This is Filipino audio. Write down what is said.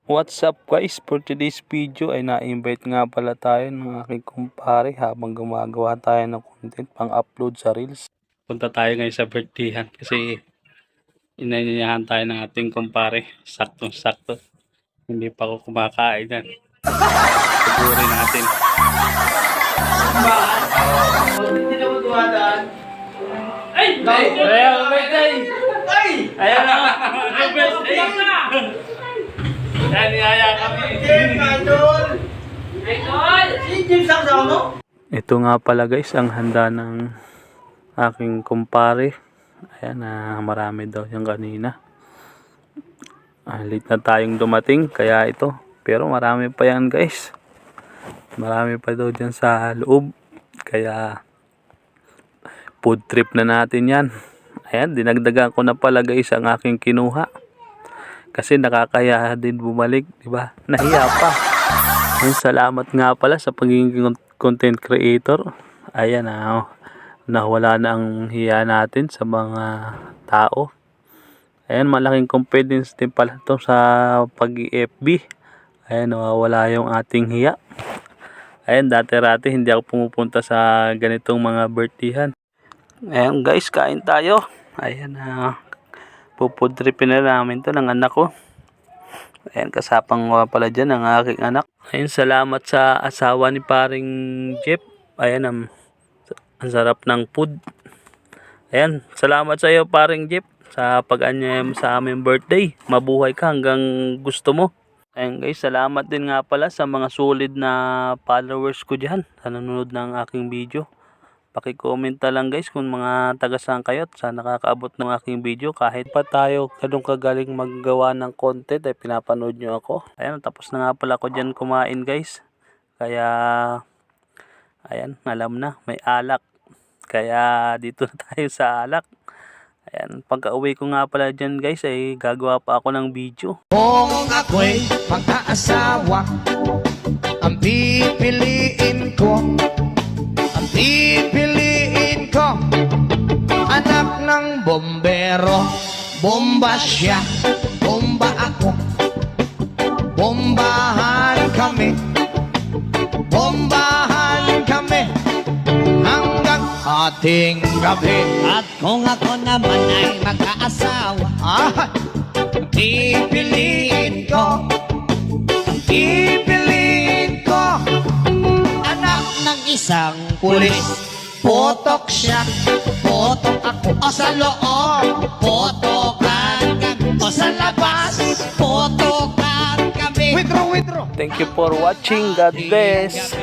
What's up guys, for today's video ay na-invite nga pala tayo ng aking kumpare habang gumagawa tayo ng content pang upload sa Reels. Punta tayo ngayon sa birthdayhan kasi inanyayahan tayo ng ating kumpare. Saktong-sakto. Hindi pa ako kumakain yan. Sigurin natin. Hindi na mo dumadaan. Ay! Ayan na! Yan, niyaya kami. Ito nga pala guys, ang handa ng aking kumpare. Ayan, marami daw yung kanina. Late na tayong dumating, kaya ito. Pero marami pa yan guys. Marami pa daw dyan sa loob. Kaya food trip na natin yan. Ayan, dinagdagan ko na pala guys ang aking kinuha. Kasi nakakaya din bumalik, di ba? Nahiya pa. Ayan, salamat nga pala sa pagiging content creator. Ayan, nawala na ang hiya natin sa mga tao. Ayan, malaking confidence din pala to sa pag-FB. Ayan, nawawala yung ating hiya. Ayan, dati-rati hindi ako pumupunta sa ganitong mga birthdayhan. Ayan guys, kain tayo. Ayan, pupudripin na namin to ng anak ko. Ayan, kasapang pala dyan ang aking anak. Ayan, salamat sa asawa ni paring Jeff. Ayan, ang sarap ng food. Ayan, salamat sa iyo paring Jeff sa pag-anyaya sa aming birthday. Mabuhay ka hanggang gusto mo. Ayan guys, salamat din nga pala sa mga solid na followers ko dyan sa nanonood ng aking video. Paki-commenta lang guys kung mga taga-saan kayo at saan nakakaabot ng aking video. Kahit pa tayo ganun kagaling maggawa ng content ay pinapanood nyo ako. Ayan, tapos na nga pala ako dyan kumain guys. Kaya ayan, alam na, may alak. Kaya dito na tayo sa alak. Ayan, pagka-uwi ko nga pala dyan guys ay gagawa pa ako ng video. Kung ako'y mag-aasawa, ang pipiliin ko, anak ng bombero. Bomba siya, bomba ako, bombahan kami hanggang ating gabi. At kung ako naman ay mag-aasawa, pipiliin ko anak ng isang pulis. Potok siya, potok ako, o sa loob, potokan kami, o sa labas, potokan kami. Thank you for watching. God bless.